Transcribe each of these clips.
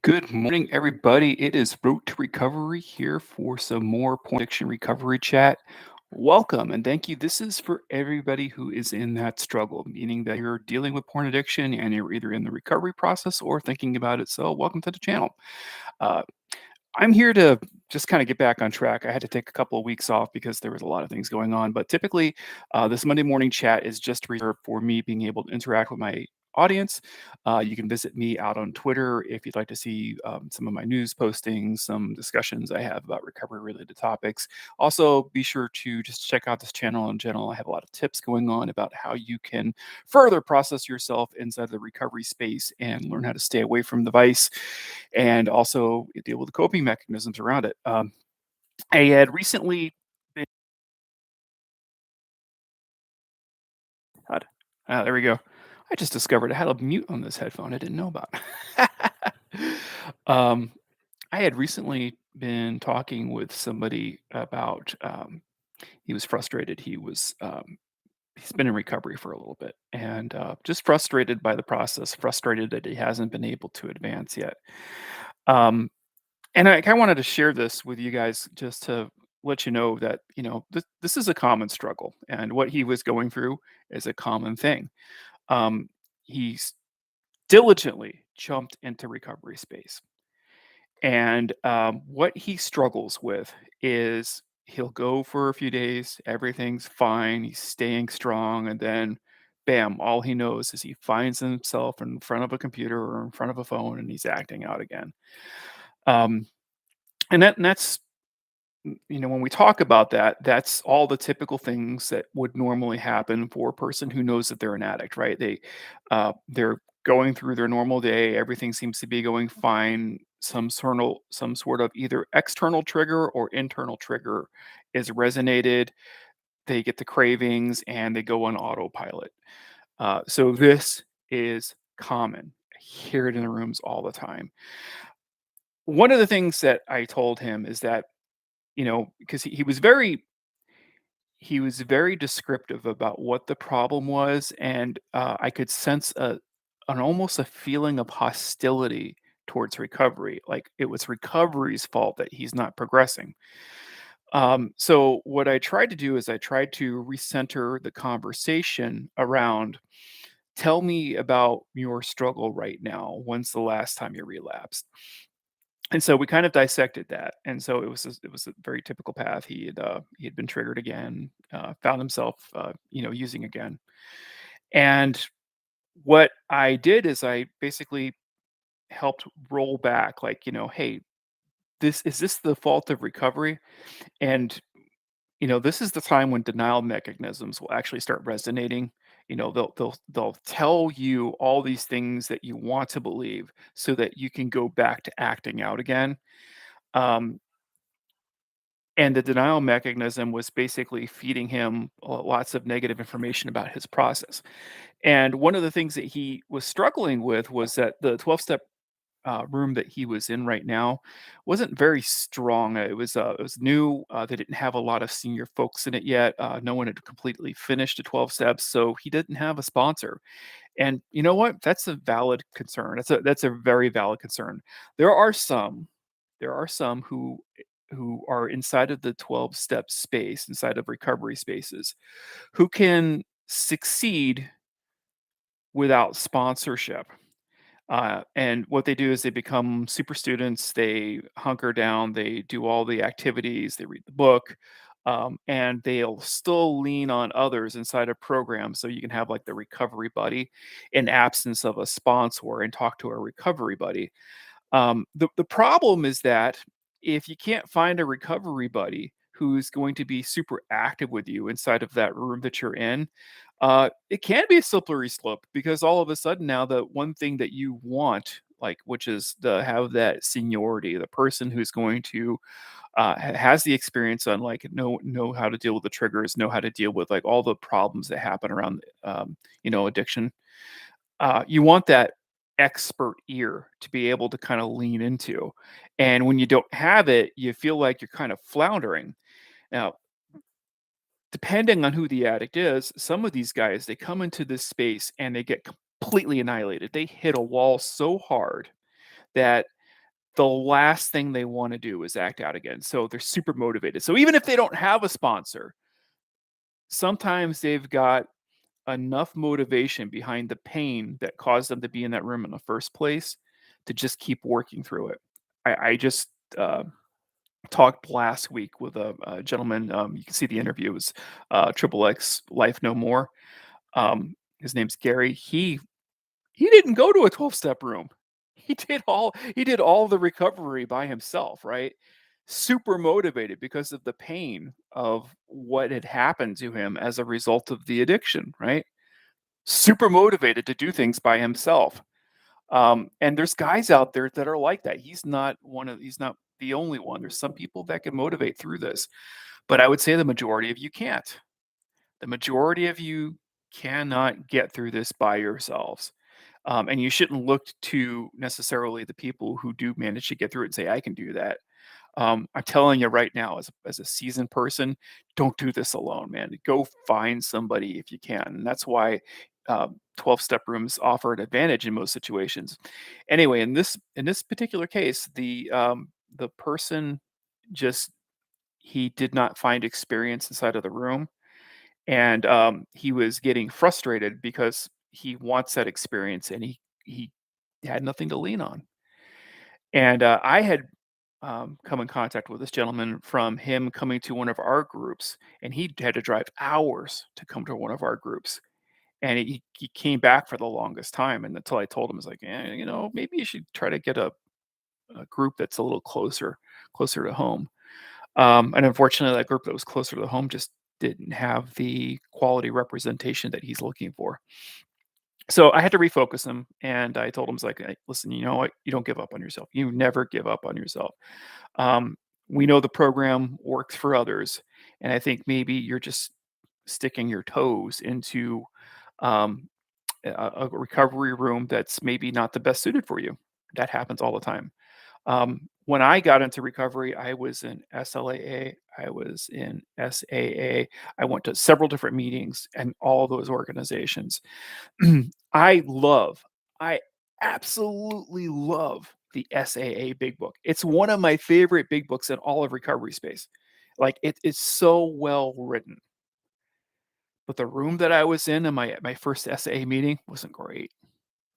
Good morning, everybody. It is Road to Recovery here for some more point addiction recovery chat. Welcome and thank you. This is for everybody who is in that struggle, meaning that you're dealing with porn addiction and you're either in the recovery process or thinking about it. So, welcome to the channel. Uh, I'm here to just kind of get back on track. I had to take a couple of weeks off because there was a lot of things going on. But typically, this Monday morning chat is just reserved for me being able to interact with my audience. You can visit me out on Twitter if you'd like to see some of my news postings, some discussions I have about recovery related topics. Also, be sure to just check out this channel in general. I have a lot of tips going on about how you can further process yourself inside the recovery space and learn how to stay away from the vice and also deal with the coping mechanisms around it. I had recently been, God, there we go. I just discovered I had a mute on this headphone I didn't know about. um, I had recently been talking with somebody about he was frustrated. He's been in recovery for a little bit and just frustrated by the process, frustrated that he hasn't been able to advance yet. Um, And I kinda wanted to share this with you guys just to let you know that, this is a common struggle, and what he was going through is a common thing. He's diligently jumped into recovery space, and, what he struggles with is he'll go for a few days, everything's fine, he's staying strong, and then, bam, all he knows is he finds himself in front of a computer or in front of a phone, and he's acting out again. Um, and that's when we talk about that, that's all the typical things that would normally happen for a person who knows that they're an addict, right? They're going through their normal day, everything seems to be going fine. Some sort of either external trigger or internal trigger is resonated. They get the cravings and they go on autopilot. So this is common. I hear it in the rooms all the time. One of the things that I told him is that because he was very descriptive about what the problem was, and, I could sense an almost a feeling of hostility towards recovery, like it was recovery's fault that he's not progressing. So what I tried to do is I tried to recenter the conversation around, "Tell me about your struggle right now. When's the last time you relapsed?" And so we kind of dissected that, and so it was a very typical path. He had been triggered again, found himself, using again. And what I did is I basically helped roll back, like, "Hey, this the fault of recovery?" And, this is the time when denial mechanisms will actually start resonating. They'll tell you all these things that you want to believe so that you can go back to acting out again. Um, And the denial mechanism was basically feeding him lots of negative information about his process. And one of the things that he was struggling with was that the 12-step room that he was in right now wasn't very strong. It was new. They didn't have a lot of senior folks in it yet. No one had completely finished the 12 steps, so he didn't have a sponsor. And you know what? That's a valid concern. That's a very valid concern. There are some there are some who are inside of the 12-step space, inside of recovery spaces, who can succeed without sponsorship. And what they do is they become super students. They hunker down. They do all the activities. They read the book, and they'll still lean on others inside a program. So you can have like the recovery buddy in absence of a sponsor and talk to a recovery buddy. The problem is that if you can't find a recovery buddy who's going to be super active with you inside of that room that you're in, it can be a slippery slope because all of a sudden now the one thing that you want, like which is to have that seniority, the person who's going to has the experience on like know how to deal with the triggers, know how to deal with like all the problems that happen around addiction. You want that expert ear to be able to kind of lean into. And when you don't have it, you feel like you're kind of floundering. Now, depending on who the addict is, some of these guys, they come into this space and they get completely annihilated. They hit a wall so hard that the last thing they wanna do is act out again, so they're super motivated. So even if they don't have a sponsor, sometimes they've got enough motivation behind the pain that caused them to be in that room in the first place to just keep working through it. I just, talked last week with a gentleman, you can see the interview, it was, Triple X Life No More. His name's Gary. He didn't go to a 12-step room. He did all the recovery by himself, right? Super motivated because of the pain of what had happened to him as a result of the addiction, right? Super motivated to do things by himself. And there's guys out there that are like that. He's not the only one. There's some people that can motivate through this, but I would say the majority of you can't. The majority of you cannot get through this by yourselves. And you shouldn't look to necessarily the people who do manage to get through it and say, I can do that. I'm telling you right now, as a seasoned person, don't do this alone, man. Go find somebody if you can. And that's why 12-step rooms offer an advantage in most situations. Anyway, in this particular case, the person just he did not find experience inside of the room, and he was getting frustrated because he wants that experience, and he had nothing to lean on. And I had come in contact with this gentleman from him coming to one of our groups, and he had to drive hours to come to one of our groups. And he came back for the longest time, and until I told him, I was like, maybe you should try to get a group that's a little closer to home. And unfortunately, that group that was closer to home just didn't have the quality representation that he's looking for. So I had to refocus him, and I told him, "It's like, hey, listen, you know what? You don't give up on yourself. You never give up on yourself. Um, we know the program works for others, and I think maybe you're just sticking your toes into um, a recovery room that's maybe not the best suited for you. That happens all the time. When I got into recovery, I was in SLAA, I was in SAA. I went to several different meetings and all those organizations. I love, I absolutely love the SAA Big Book. It's one of my favorite big books in all of recovery space. Like it is so well written. But the room that I was in my first SAA meeting wasn't great.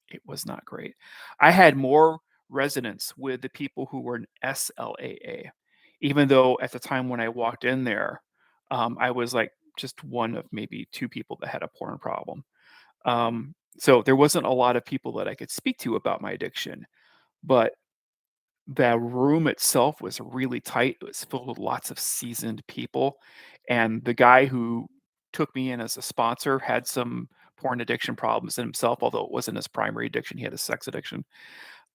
It was not great. I had more resonance with the people who were in SLAA, even though at the time when I walked in there, I was like just one of maybe two people that had a porn problem. So there wasn't a lot of people that I could speak to about my addiction, but the room itself was really tight. It was filled with lots of seasoned people, and the guy who took me in as a sponsor had some porn addiction problems himself, although it wasn't his primary addiction, he had a sex addiction.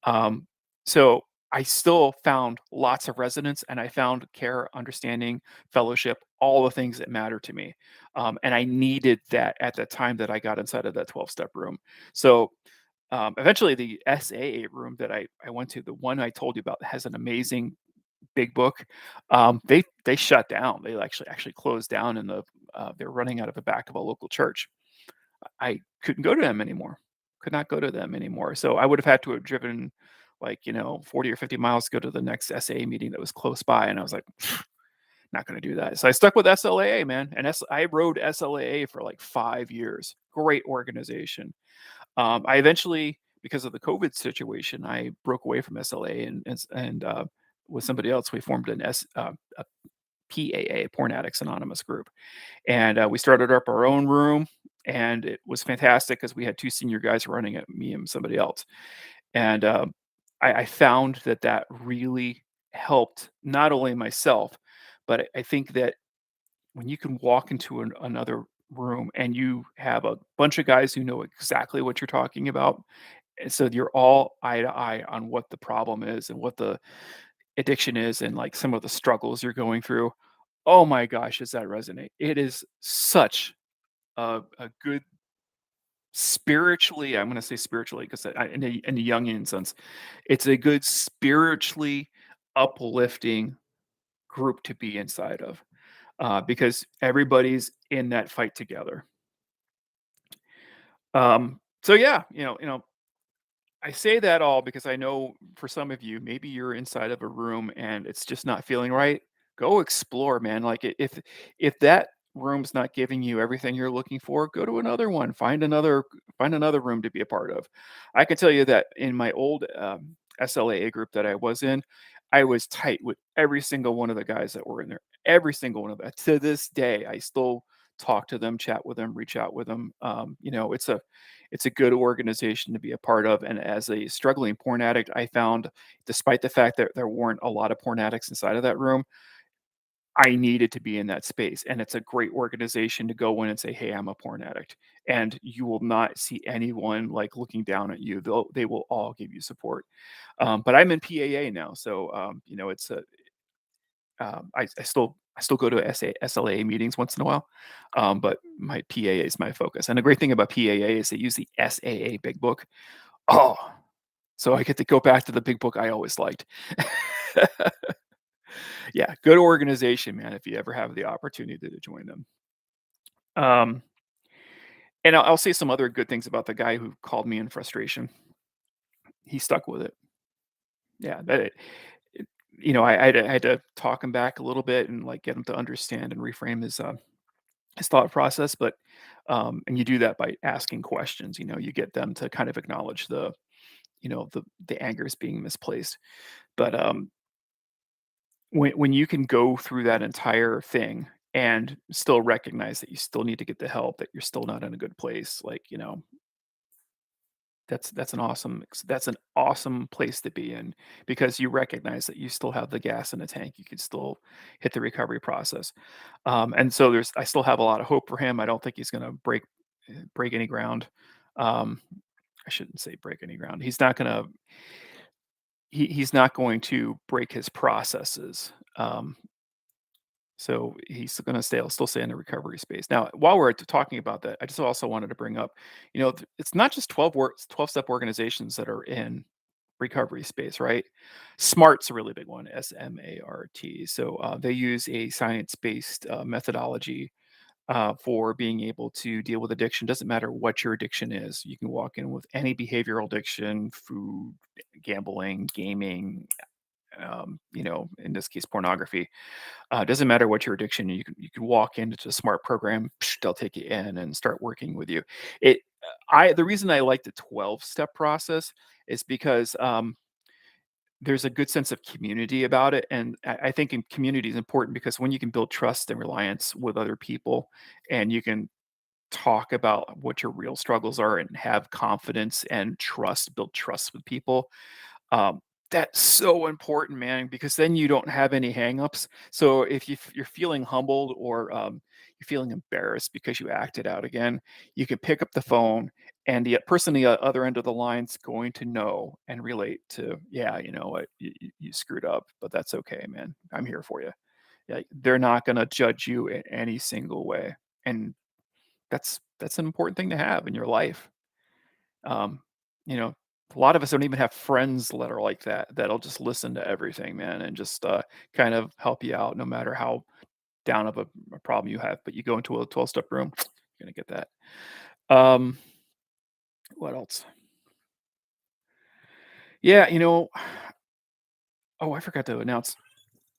Um, so I still found lots of resonance, and I found care, understanding, fellowship, all the things that matter to me. And I needed that at the time that I got inside of that 12-step room. So eventually, the SAA room that I went to, the one I told you about, has an amazing big book. They shut down. They actually closed down, and they're running out of the back of a local church. I couldn't go to them anymore. Could not go to them anymore. So I would have had to have driven 40 or 50 miles to go to the next SAA meeting that was close by. And I was like, not going to do that. So I stuck with SLAA, man. And I rode SLAA for like 5 years. Great organization. I eventually, because of the COVID situation, I broke away from SLA and with somebody else, we formed a PAA, Porn Addicts Anonymous group, and we started up our own room, and it was fantastic because we had two senior guys running it, me and somebody else, and I found that that really helped not only myself, but I think that when you can walk into another room and you have a bunch of guys who know exactly what you're talking about, and so you're all eye to eye on what the problem is and what the addiction is and like some of the struggles you're going through. Oh my gosh, does that resonate? It is such a good spiritually, I'm going to say spiritually because in a Jungian sense, it's a good spiritually uplifting group to be inside of because everybody's in that fight together. So yeah, I say that all because I know for some of you, maybe you're inside of a room and it's just not feeling right. Go explore, man. Like if that room's not giving you everything you're looking for, go to another one. Find another room to be a part of. I can tell you that in my old SLAA group that I was in, I was tight with every single one of the guys that were in there. Every single one of them. To this day, I still talk to them, chat with them, reach out with them. It's a good organization to be a part of, and as a struggling porn addict, I found despite the fact that there weren't a lot of porn addicts inside of that room, I needed to be in that space, and it's a great organization to go in and say, "Hey, I'm a porn addict," and you will not see anyone, like, looking down at you. They will all give you support. But I'm in PAA now, so, it's a I still go to SLA meetings once in a while, but my PAA is my focus, and the great thing about PAA is they use the SAA Big Book. Oh, so I get to go back to the big book I always liked. Yeah, good organization, man, if you ever have the opportunity to join them. Um, and I'll say some other good things about the guy who called me in frustration. He stuck with it. Yeah, I had to talk him back a little bit and, like, get him to understand and reframe his thought process, but, and you do that by asking questions, you get them to kind of acknowledge the anger is being misplaced. But, when you can go through that entire thing and still recognize that you still need to get the help, that you're still not in a good place, like, that's an awesome place to be in because you recognize that you still have the gas in the tank. You can still hit the recovery process. And so I still have a lot of hope for him. I don't think he's gonna break any ground. Um, I shouldn't say break any ground. He's not going to break his processes. So he's gonna still stay in the recovery space. Now, while we're talking about that, I just also wanted to bring up, it's not just 12-step organizations that are in recovery space, right? SMART's a really big one, SMART. So they use a science-based methodology for being able to deal with addiction. Doesn't matter what your addiction is. You can walk in with any behavioral addiction, food, gambling, gaming, in this case, pornography. Doesn't matter what your addiction, you can walk into the SMART program, they'll take you in and start working with you. I the reason I like the 12-step process is because there's a good sense of community about it, and I think in community is important because when you can build trust and reliance with other people, and you can talk about what your real struggles are and have confidence and build trust with people, um, that's so important, man, because then you don't have any hangups. So if you're feeling humbled or you're feeling embarrassed because you acted out again, you can pick up the phone and the person on the other end of the line's going to know and relate to, yeah, you know what, you screwed up, but that's okay, man. I'm here for you. Yeah, they're not going to judge you in any single way, and that's an important thing to have in your life. Um, you know, a lot of us don't even have friends that are like that, that'll just listen to everything, man, and just kind of help you out no matter how down of a problem you have. But you go into a 12-step room, you're gonna get that. Um, what else? Yeah, oh, I forgot to announce.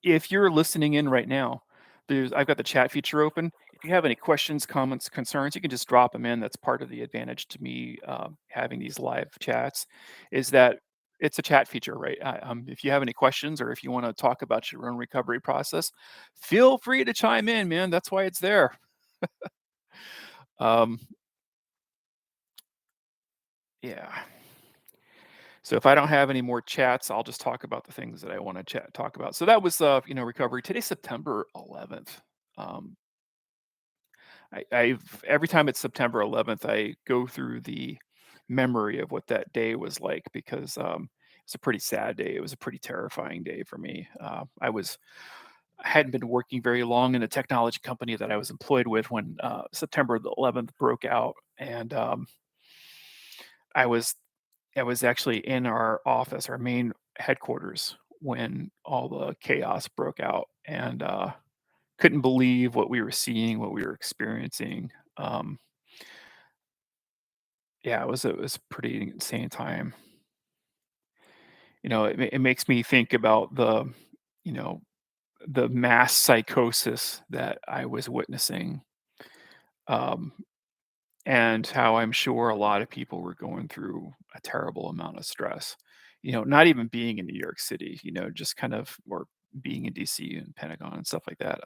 If you're listening in right now, I've got the chat feature open. If you have any questions, comments, concerns, you can just drop them in. That's part of the advantage to me having these live chats, is that it's a chat feature, right? If you have any questions or if you want to talk about your own recovery process, feel free to chime in, man. That's why it's there. Um, yeah. So if I don't have any more chats, I'll just talk about the things that I want to talk about. So that was recovery. Today's September 11th. Um, I've every time it's September 11th, I go through the memory of what that day was like because it's a pretty sad day. It was a pretty terrifying day for me. I hadn't been working very long in a technology company that I was employed with when September the 11th broke out, and I was I was actually in our office, our main headquarters, when all the chaos broke out, and couldn't believe what we were seeing, what we were experiencing. Yeah, it was a pretty insane time. It makes me think about you know, the mass psychosis that I was witnessing, um, and how I'm sure a lot of people were going through a terrible amount of stress. Not even being in New York City, just kind of or being in DC and Pentagon and stuff like that.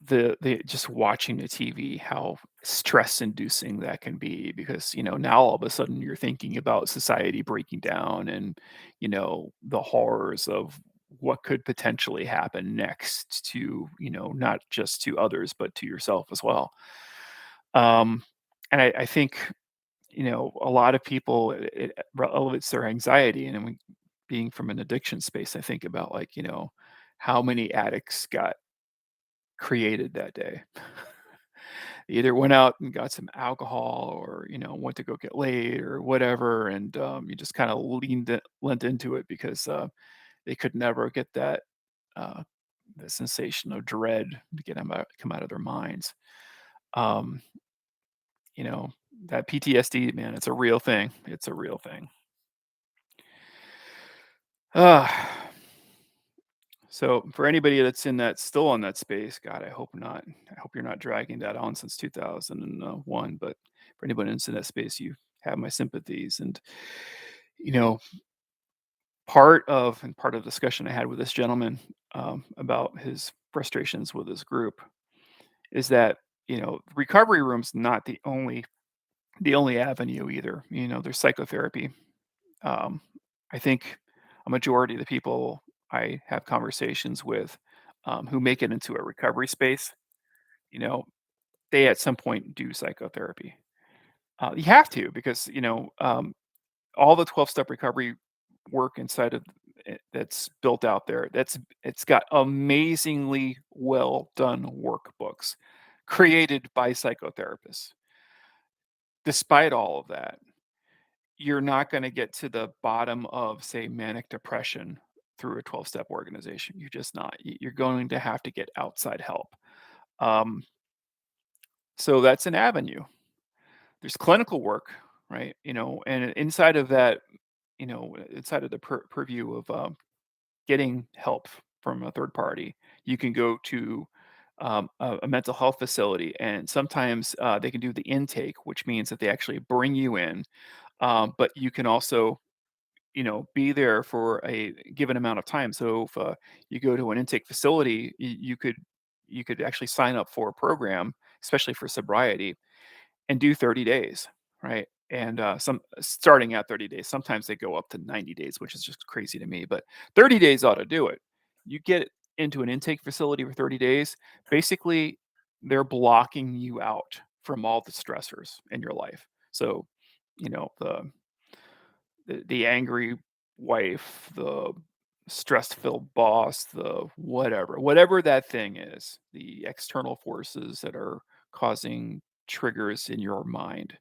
The just watching the TV, how stress inducing that can be because, now all of a sudden you're thinking about society breaking down and, the horrors of what could potentially happen next to, not just to others, but to yourself as well. Um, and I think, a lot of people, it elevates their anxiety. And then being from an addiction space, I think about like, how many addicts got created that day. Either went out and got some alcohol or, went to go get laid or whatever, and, you just kinda lent into it because, they could never get uh, the sensation of dread to get them out come out of their minds. Um, you know, that PTSD, man, it's a real thing. It's a real thing. Ah, so for anybody that's still in that space, God, I hope not. I hope you're not dragging that on since 2001, but for anybody that's in that space, you have my sympathies. And, you know, part of the discussion I had with this gentleman, about his frustrations with his group is that, recovery room's not the only avenue either. There's psychotherapy. Um, I think a majority of the people I have conversations with, who make it into a recovery space, you know, they at some point do psychotherapy. You have to because all the 12-step recovery work inside of it that's built out there. It's got amazingly well done workbooks created by psychotherapists. Despite all of that, you're not gonna get to the bottom of, say, manic depression through a 12-step organization. You're just not. You're going to have to get outside help. Um, so that's an avenue. There's clinical work, right? And inside of the purview of, getting help from a third party, you can go to, a mental health facility, and sometimes, they can do the intake, which means that they actually bring you in, but you can also be there for a given amount of time. So if, you go to an intake facility, you could actually sign up for a program, especially for sobriety, and do 30 days, right? And some starting at 30 days, sometimes they go up to 90 days, which is just crazy to me. But 30 days ought to do it. You get into an intake facility for 30 days, basically, they're blocking you out from all the stressors in your life. So, the angry wife, the stress-filled boss, the whatever that thing is, the external forces that are causing triggers in your mind,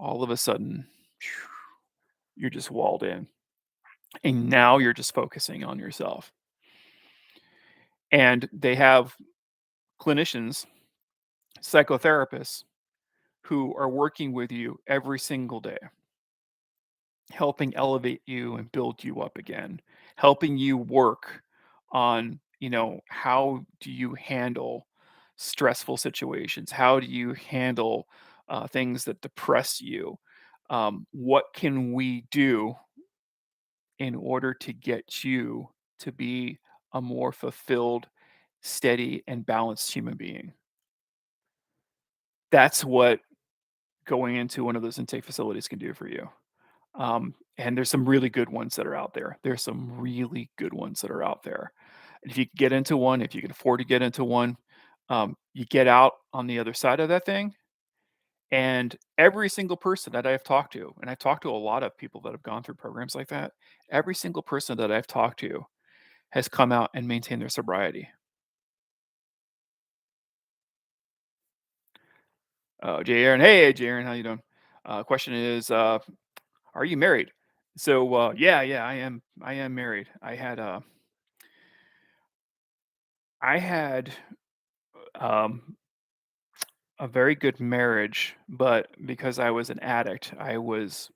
all of a sudden, you're just walled in, and now you're just focusing on yourself. And they have clinicians, psychotherapists who are working with you every single day, helping elevate you and build you up again, helping you work on, how do you handle stressful situations? How do you handle, things that depress you? What can we do in order to get you to be a more fulfilled, steady, and balanced human being? That's what going into one of those intake facilities can do for you. And there's some really good ones that are out there. There's some really good ones that are out there. And if you can get into one, if you can afford to get into one, you get out on the other side of that thing. And every single person that I've talked to, and I've talked to a lot of people that have gone through programs like that, every single person that I've talked to has come out and maintained their sobriety. Jay Aaron, hey, Jay Aaron, how you doing? Question is, are you married? So, yeah, yeah, I am married. I had um, a very good marriage, but because I was an addict, I was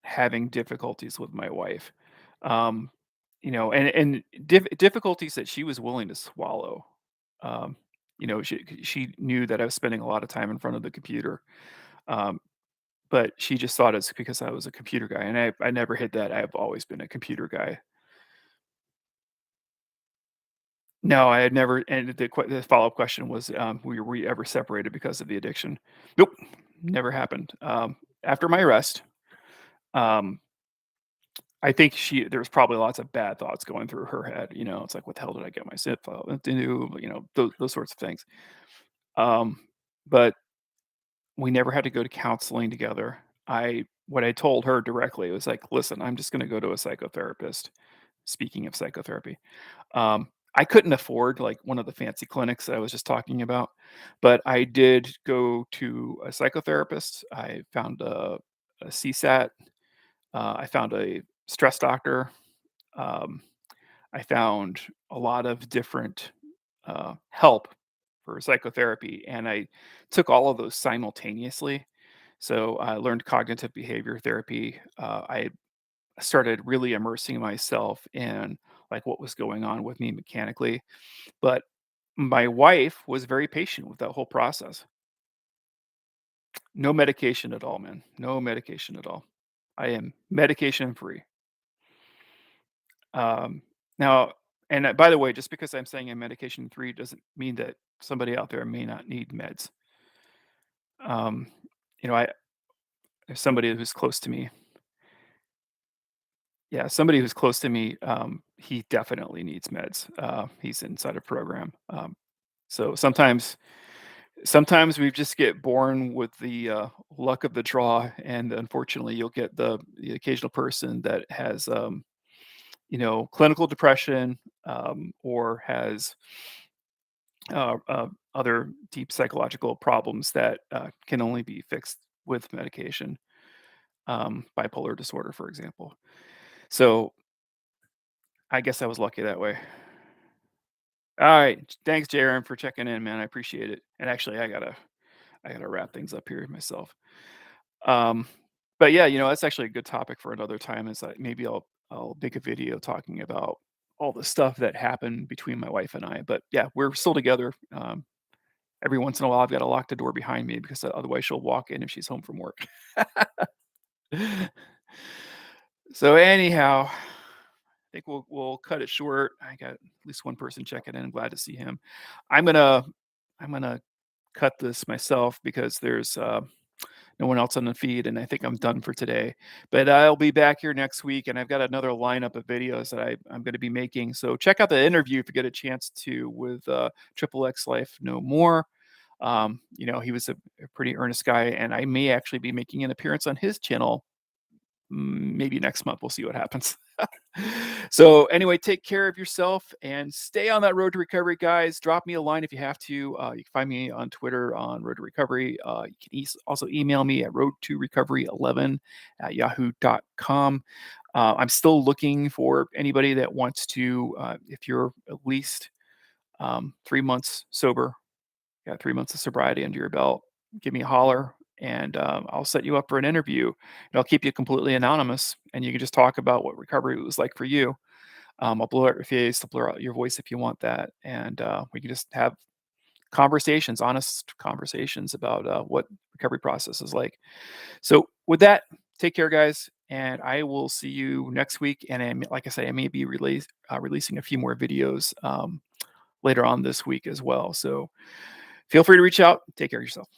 having difficulties with my wife. Um, and difficulties that she was willing to swallow. Um, she knew that I was spending a lot of time in front of the computer, um, but she just thought it's because I was a computer guy, and I never hid that. I've always been a computer guy. No, I had never, and the follow-up question was, were we ever separated because of the addiction? Nope, never happened. After my arrest, um, I think there was probably lots of bad thoughts going through her head. It's like, what the hell did I get myself into? Those sorts of things. Um, but we never had to go to counseling together. What I told her directly was like, listen, I'm just going to go to a psychotherapist. Speaking of psychotherapy, I couldn't afford like one of the fancy clinics that I was just talking about, but I did go to a psychotherapist. I found a CSAT. I found a stress doctor. Um, I found a lot of different help for psychotherapy, and I took all of those simultaneously. So I learned cognitive behavior therapy. I started really immersing myself in like what was going on with me mechanically. But my wife was very patient with that whole process. No medication at all, man. No medication at all. I am medication free. Um, now, and by the way, just because I'm saying I'm medication free doesn't mean that somebody out there may not need meds. Um, I if somebody who's close to me, yeah, somebody who's close to me, he definitely needs meds. He's inside a program. So sometimes we just get born with the luck of the draw, and unfortunately, you'll get the occasional person that has clinical depression, or has other deep psychological problems that can only be fixed with medication, bipolar disorder, for example. So I guess I was lucky that way. All right, thanks, Jaron, for checking in, man. I appreciate it. And actually, I gotta wrap things up here myself. Um, but yeah, that's actually a good topic for another time. Is like maybe I'll make a video talking about all the stuff that happened between my wife and I. But yeah, we're still together. Every once in a while, I've got to lock the door behind me because otherwise she'll walk in if she's home from work. So anyhow, I think we'll cut it short. I got at least one person checking in. I'm glad to see him. I'm gonna I'm gonna cut this myself because there's no one else on the feed, and I think I'm done for today. But I'll be back here next week, and I've got another lineup of videos that I'm going to be making. So check out the interview if you get a chance to with Triple X Life No More. He was a pretty earnest guy, and I may actually be making an appearance on his channel maybe next month. We'll see what happens. So anyway, take care of yourself and stay on that road to recovery, guys. Drop me a line if you have to. You can find me on Twitter on Road to Recovery. You can also email me at road to recovery11 at yahoo.com. I'm still looking for anybody that wants to, if you're at least 3 months sober, got 3 months of sobriety under your belt, give me a holler, and I'll set you up for an interview. And I'll keep you completely anonymous, and you can just talk about what recovery was like for you. I'll blur out your face, I'll blur out your voice if you want that, and we can just have conversations, honest conversations about what recovery process is like. So with that, take care, guys, and I will see you next week. And like I say, I may be releasing a few more videos later on this week as well. So feel free to reach out. Take care of yourself.